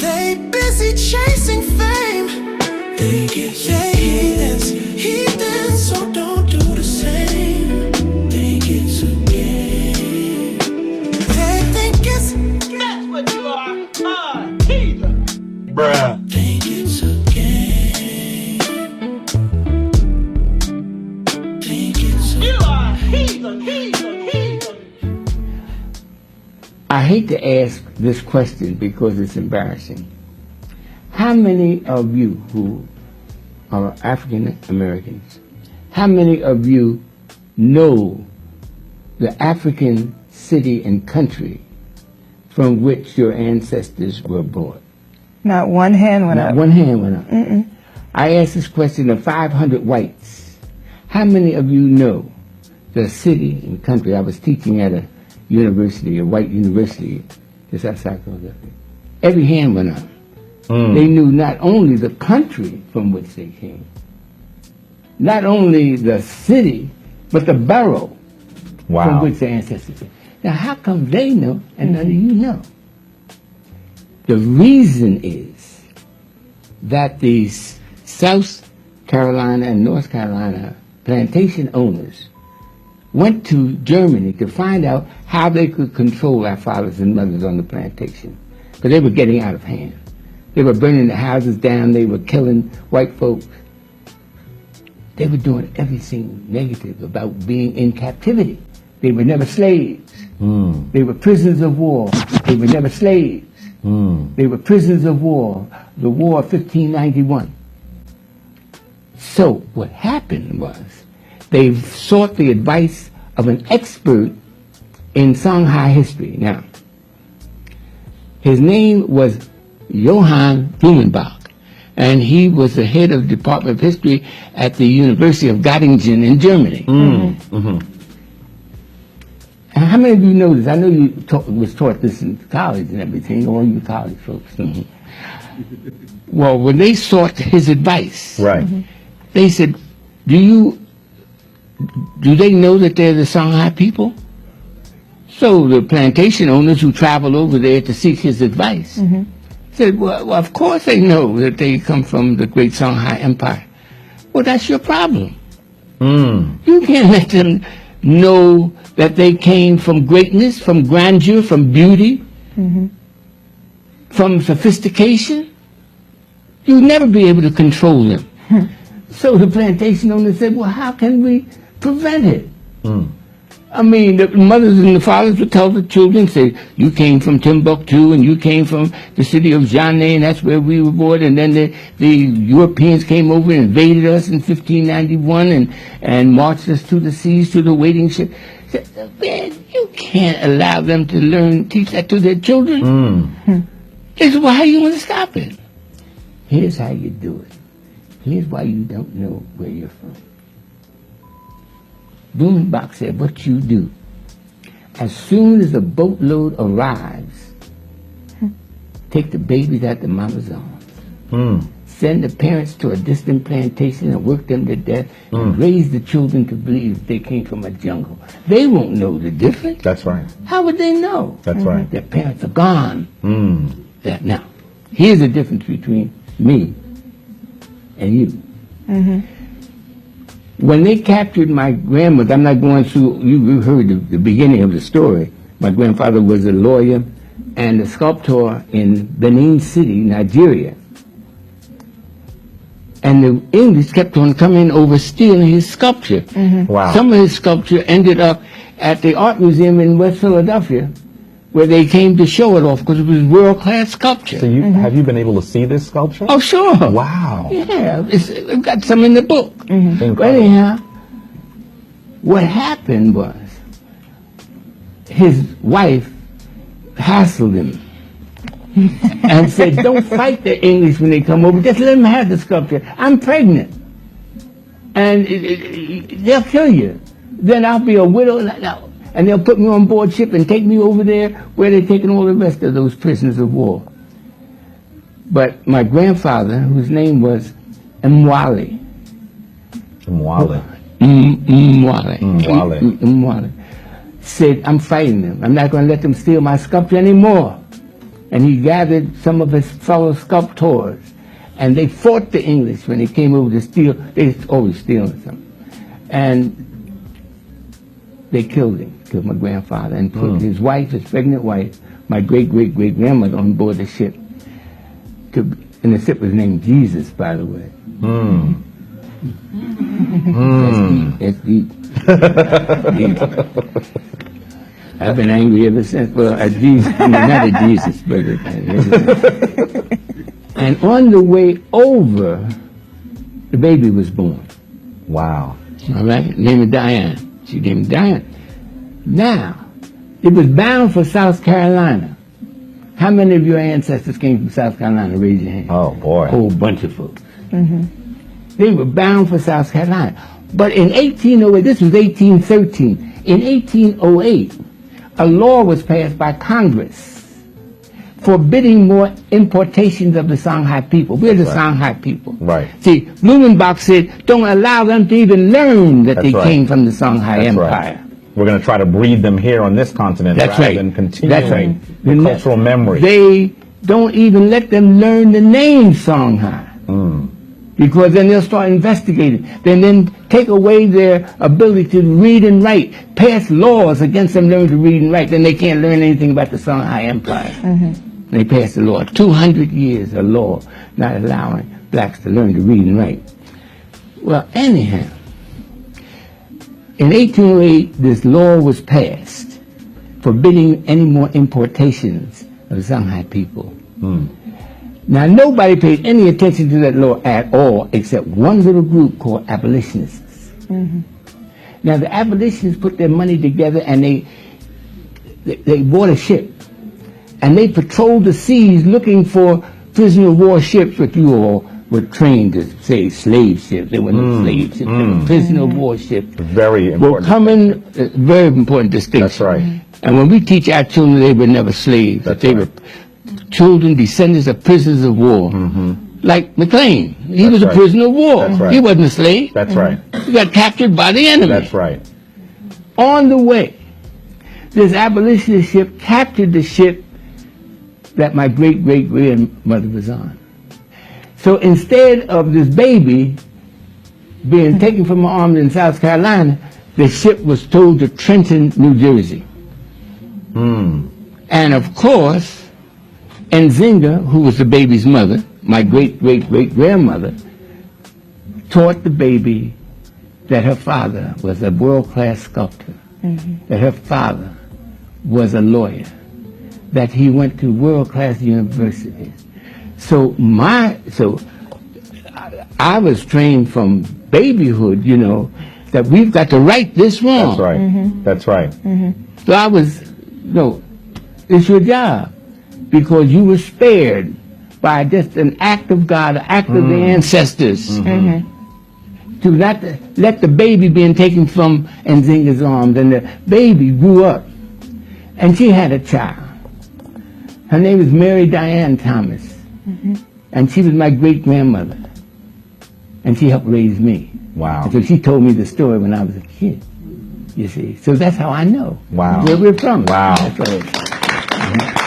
They busy chasing fame. They get heathens, so don't do the same. Think it's a game. They think it's, that's what you are, heathen. Bruh. Think it's a game. Think it's a game. You are heathen. I hate to ask this question because it's embarrassing. How many of you who are African Americans, how many of you know the African city and country from which your ancestors were born? Not one hand went up. Not one hand went up. I asked this question of 500 whites. How many of you know the city and country? I was teaching at a university, a white university, just outside Philadelphia. Every hand went up. They knew not only the country from which they came, not only the city, but the borough from which their ancestors came. Now, how come they know and none of you know? The reason is that these South Carolina and North Carolina plantation owners went to Germany to find out how they could control our fathers and mothers on the plantation, because they were getting out of hand. They were burning the houses down. They were killing white folks. They were doing everything negative about being in captivity. They were never slaves. They were prisoners of war. They were never slaves. They were prisoners of war, the War of 1591. So what happened was they sought the advice of an expert in Songhai history. Now, his name was Johann Blumenbach, and he was the head of the Department of History at the University of Göttingen in Germany. And how many of you know this? I know you was taught this in college and everything, all you college folks. Well, when they sought his advice, they said, do they know that they're the Songhai people? So the plantation owners who traveled over there to seek his advice said, well, of course they know that they come from the great Songhai Empire. Well, that's your problem. You can't let them know that they came from greatness, from grandeur, from beauty, from sophistication. You'll never be able to control them. So the plantation owner said, well, how can we prevent it? I mean, the mothers and the fathers would tell the children, say, you came from Timbuktu and you came from the city of Jané and that's where we were born. And then the Europeans came over and invaded us in 1591 and marched us to the seas, to the waiting ship. Man, you can't allow them to teach that to their children. They said, well, how are you going to stop it? Here's how you do it. Here's why you don't know where you're from. Blumenbach said, what you do, as soon as a boatload arrives, take the babies out the mama's arms. Send the parents to a distant plantation and work them to death and raise the children to believe they came from a jungle. They won't know the difference. That's right. How would they know? That's right. Their parents are gone. Now, here's the difference between me and you. When they captured my grandmother, I'm not going through, you heard the beginning of the story. My grandfather was a lawyer and a sculptor in Benin City, Nigeria. And the English kept on coming over stealing his sculpture. Wow. Some of his sculpture ended up at the art museum in West Philadelphia, where they came to show it off because it was world-class sculpture. So have you been able to see this sculpture? Oh, sure. Wow. Yeah, I've got some in the book. But anyhow, what happened was his wife hassled him and said, don't fight the English when they come over. Just let them have the sculpture. I'm pregnant. And they'll kill you. Then I'll be a widow. And they'll put me on board ship and take me over there where they're taking all the rest of those prisoners of war. But my grandfather, whose name was Mwale, said, I'm fighting them. I'm not going to let them steal my sculpture anymore. and he gathered some of his fellow sculptors, and they fought the English when they came over to steal. They was always stealing something, and they killed him, killed my grandfather, and put his wife, his pregnant wife, my great-great-great-grandmother on board the ship. And the ship was named Jesus, by the way. That's deep. Deep. I've been angry ever since. Well, at Jesus, I mean, not at Jesus, but and on the way over, the baby was born. Wow. All right, named Diane. She named Diane. Now, it was bound for South Carolina. How many of your ancestors came from South Carolina? Raise your hand. Oh, boy. A whole bunch of folks. They were bound for South Carolina. But in 1808, this was 1813, in 1808, a law was passed by Congress forbidding more importations of the Songhai people. We're the Songhai people. Right. See, Blumenbach said, don't allow them to even learn that they came from the Songhai Empire. Right. We're going to try to breed them here on this continent rather than continuing the cultural memory. They don't even let them learn the name Songhai. Because then they'll start investigating. Then take away their ability to read and write, pass laws against them learning to read and write. Then they can't learn anything about the Songhai Empire. They passed a law, 200 years, a law not allowing blacks to learn to read and write. Well, anyhow, in 1808, this law was passed forbidding any more importations of Songhai people. Now, nobody paid any attention to that law at all except one little group called abolitionists. Now, the abolitionists put their money together and they bought a ship. And they patrolled the seas looking for prisoner of war ships, which you all were trained to say slave ships. They were not slave ships, they were prisoner of war ships. Very important. Were coming, very important distinction. That's right. And when we teach our children, they were never slaves. They were children, descendants of prisoners of war. Like McLean. He was a prisoner of war. That's right. He wasn't a slave. That's right. He got captured by the enemy. That's right. On the way, this abolitionist ship captured the ship that my great-great-grandmother was on. So instead of this baby being taken from her arms in South Carolina, the ship was towed to Trenton, New Jersey. And of course, Nzinga, who was the baby's mother, my great-great-great-grandmother, taught the baby that her father was a world-class sculptor, that her father was a lawyer, that he went to world-class universities. So I was trained from babyhood, you know, that we've got to right this wrong. That's right. That's right. So I was, it's your job, because you were spared by just an act of God, an act of the ancestors, to not let the baby being taken from Nzinga's arms, and the baby grew up, and she had a child. Her name is Mary Diane Thomas, and she was my great-grandmother, and she helped raise me. Wow. And so she told me the story when I was a kid, you see. So that's how I know where we're from. Wow. That's right.